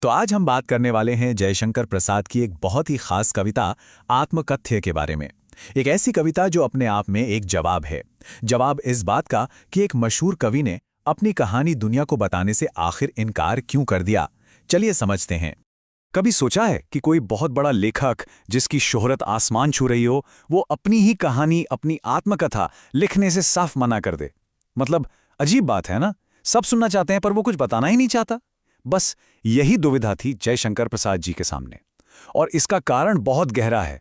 तो आज हम बात करने वाले हैं जयशंकर प्रसाद की एक बहुत ही खास कविता आत्मकथ्य के बारे में। एक ऐसी कविता जो अपने आप में एक जवाब है। जवाब इस बात का कि एक मशहूर कवि ने अपनी कहानी दुनिया को बताने से आखिर इनकार क्यों कर दिया। चलिए समझते हैं। कभी सोचा है कि कोई बहुत बड़ा लेखक जिसकी शोहरत आसमान छू रही हो, वो अपनी ही कहानी, अपनी आत्मकथा लिखने से साफ मना कर दे? मतलब अजीब बात है ना। सब सुनना चाहते हैं पर वो कुछ बताना ही नहीं चाहता। बस यही दुविधा थी जयशंकर प्रसाद जी के सामने, और इसका कारण बहुत गहरा है।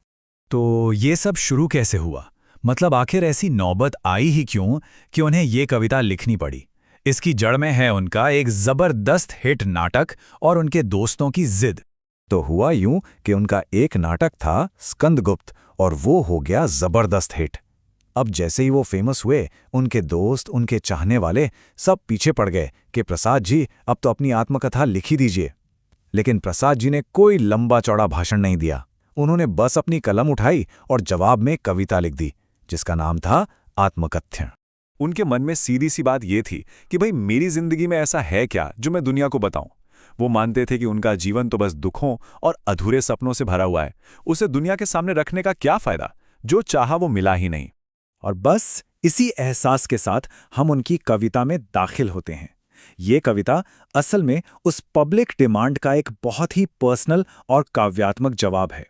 तो ये सब शुरू कैसे हुआ? मतलब आखिर ऐसी नौबत आई ही क्यों कि उन्हें ये कविता लिखनी पड़ी? इसकी जड़ में है उनका एक जबरदस्त हिट नाटक और उनके दोस्तों की जिद। तो हुआ यूं कि उनका एक नाटक था स्कंदगुप्त, और वो हो गया जबरदस्त हिट। अब जैसे ही वो फेमस हुए, उनके दोस्त, उनके चाहने वाले सब पीछे पड़ गए कि प्रसाद जी अब तो अपनी आत्मकथा लिख ही दीजिए। लेकिन प्रसाद जी ने कोई लंबा चौड़ा भाषण नहीं दिया। उन्होंने बस अपनी कलम उठाई और जवाब में कविता लिख दी, जिसका नाम था आत्मकथ्य। उनके मन में सीधी सी बात ये थी कि भाई, मेरी जिंदगी में ऐसा है क्या जो मैं दुनिया को बताऊं। वो मानते थे कि उनका जीवन तो बस दुखों और अधूरे सपनों से भरा हुआ है। उसे दुनिया के सामने रखने का क्या फायदा? जो चाहा वो मिला ही नहीं। और बस इसी एहसास के साथ हम उनकी कविता में दाखिल होते हैं। ये कविता असल में उस पब्लिक डिमांड का एक बहुत ही पर्सनल और काव्यात्मक जवाब है।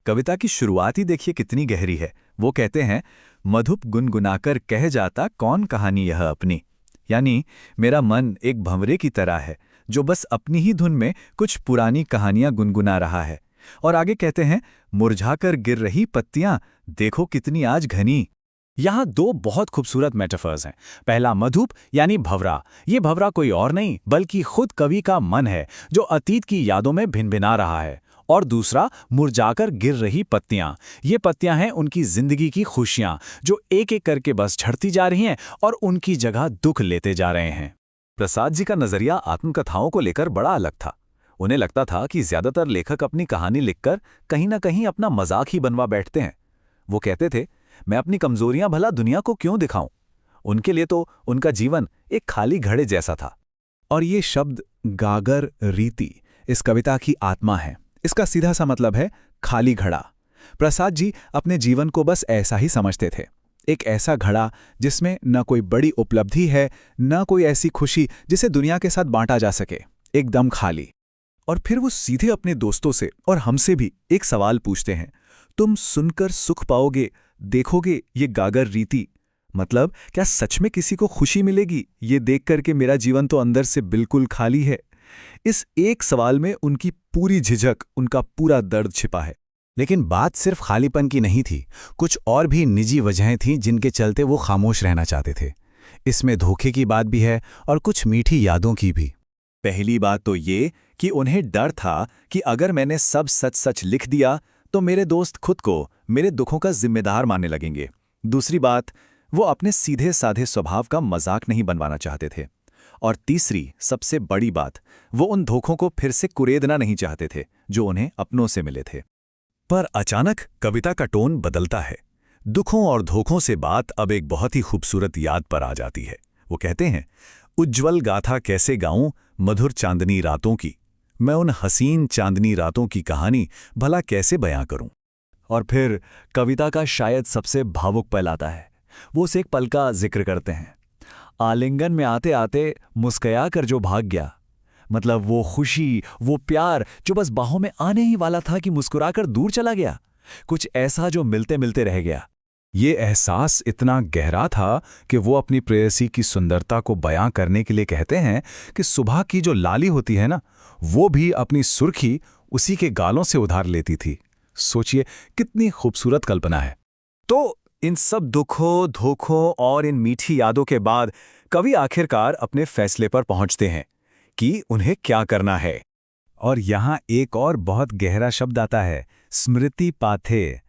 कविता की शुरुआत ही देखिए कितनी गहरी है। वो कहते हैं, मधुप गुनगुनाकर कह जाता कौन कहानी यह अपनी। यानी मेरा मन एक भंवरे की तरह है जो बस अपनी ही धुन में कुछ पुरानी कहानियां गुनगुना रहा है। और आगे कहते हैं, मुरझाकर गिर रही पत्तियां देखो कितनी आज घनी। यहाँ दो बहुत खूबसूरत मेटाफर्स हैं। पहला मधुप यानी भंवरा। ये भंवरा कोई और नहीं बल्कि खुद कवि का मन है जो अतीत की यादों में भिनभिना रहा है। और दूसरा मुरझाकर गिर रही पत्तियां। ये पत्तियां हैं उनकी जिंदगी की खुशियां जो एक एक करके बस झड़ती जा रही हैं और उनकी जगह दुख लेते जा रहे हैं। प्रसाद जी का नजरिया आत्मकथाओं को लेकर बड़ा अलग था। उन्हें लगता था कि ज्यादातर लेखक अपनी कहानी लिखकर कहीं ना कहीं अपना मजाक ही बनवा बैठते हैं। वो कहते थे, मैं अपनी कमजोरियां भला दुनिया को क्यों दिखाऊं? उनके लिए तो उनका जीवन एक खाली घड़े जैसा था। और ये शब्द गागर रीति इस कविता की आत्मा है। इसका सीधा सा मतलब है खाली घड़ा। प्रसाद जी अपने जीवन को बस ऐसा ही समझते थे, एक ऐसा घड़ा जिसमें न कोई बड़ी उपलब्धि है, न कोई ऐसी खुशी जिसे दुनिया के साथ बांटा जा सके, एकदम खाली। और फिर वो सीधे अपने दोस्तों से और हमसे भी एक सवाल पूछते हैं, तुम सुनकर सुख पाओगे, देखोगे ये गागर रीति। मतलब क्या सच में किसी को खुशी मिलेगी ये देख कर के मेरा जीवन तो अंदर से बिल्कुल खाली है? इस एक सवाल में उनकी पूरी झिझक, उनका पूरा दर्द छिपा है। लेकिन बात सिर्फ खालीपन की नहीं थी। कुछ और भी निजी वजहें थीं जिनके चलते वो खामोश रहना चाहते थे। इसमें धोखे की बात भी है और कुछ मीठी यादों की भी। पहली बात तो ये कि उन्हें डर था कि अगर मैंने सब सच सच लिख दिया तो मेरे दोस्त खुद को मेरे दुखों का जिम्मेदार मानने लगेंगे। दूसरी बात, वो अपने सीधे साधे स्वभाव का मजाक नहीं बनवाना चाहते थे। और तीसरी सबसे बड़ी बात, वो उन धोखों को फिर से कुरेदना नहीं चाहते थे जो उन्हें अपनों से मिले थे। पर अचानक कविता का टोन बदलता है। दुखों और धोखों से बात अब एक बहुत ही खूबसूरत याद पर आ जाती है। वो कहते हैं, उज्ज्वल गाथा कैसे गाऊं मधुर चांदनी रातों की, मैं उन हसीन चांदनी रातों की कहानी भला कैसे बयां करूं। और फिर कविता का शायद सबसे भावुक पल आता है। वो उस एक पल का जिक्र करते हैं, आलिंगन में आते आते मुस्कुरा कर जो भाग गया। मतलब वो खुशी, वो प्यार जो बस बाहों में आने ही वाला था कि मुस्कुराकर दूर चला गया। कुछ ऐसा जो मिलते मिलते रह गया। ये एहसास इतना गहरा था कि वो अपनी प्रेयसी की सुंदरता को बयां करने के लिए कहते हैं कि सुबह की जो लाली होती है ना, वो भी अपनी सुर्खी उसी के गालों से उधार लेती थी। सोचिए कितनी खूबसूरत कल्पना है। तो इन सब दुखों, धोखों और इन मीठी यादों के बाद कवि आखिरकार अपने फैसले पर पहुंचते हैं कि उन्हें क्या करना है। और यहां एक और बहुत गहरा शब्द आता है, स्मृति पाथे।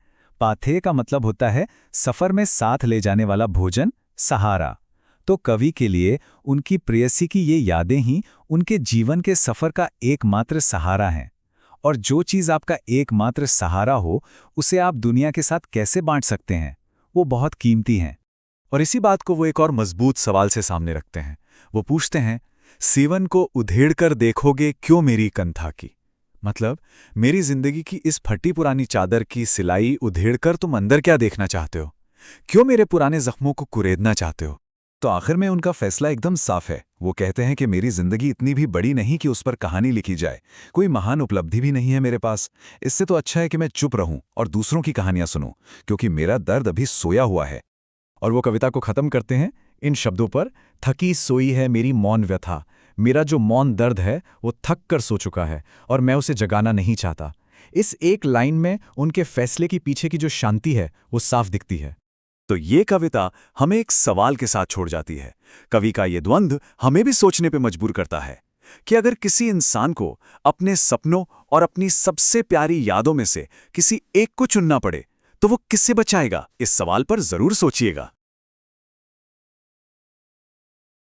पाथे का मतलब होता है सफर में साथ ले जाने वाला भोजन, सहारा। तो कवि के लिए उनकी प्रेयसी की ये यादें ही उनके जीवन के सफर का एकमात्र सहारा हैं। और जो चीज़ आपका एकमात्र सहारा हो, उसे आप दुनिया के साथ कैसे बांट सकते हैं? वो बहुत कीमती हैं। और इसी बात को वो एक और मजबूत सवाल से सामने रखते हैं। वो पूछते हैं, सीवन को उधेड़ कर देखोगे क्यों मेरी कंथा की। मतलब, मेरी जिंदगी की इस फटी पुरानी चादर की सिलाई उधेड़ कर तुम अंदर क्या देखना चाहते हो? क्यों मेरे पुराने जख्मों को कुरेदना चाहते हो? तो आखिर में उनका फैसला एकदम साफ है। वो कहते हैं कि मेरी जिंदगी इतनी भी बड़ी नहीं कि उस पर कहानी लिखी जाए। कोई महान उपलब्धि भी नहीं है मेरे पास। इससे तो अच्छा है कि मैं चुप रहूं और दूसरों की कहानियां सुनूं, क्योंकि मेरा दर्द अभी सोया हुआ है। और वो कविता को खत्म करते हैं इन शब्दों पर। थकी सोई है मेरी मौन व्यथा। मेरा जो मौन दर्द है वो थक कर सो चुका है और मैं उसे जगाना नहीं चाहता। इस एक लाइन में उनके फैसले के पीछे की जो शांति है वो साफ दिखती है। तो ये कविता हमें एक सवाल के साथ छोड़ जाती है। कवि का ये द्वंद्व हमें भी सोचने पे मजबूर करता है कि अगर किसी इंसान को अपने सपनों और अपनी सबसे प्यारी यादों में से किसी एक को चुनना पड़े, तो वो किससे बचाएगा? इस सवाल पर जरूर सोचिएगा।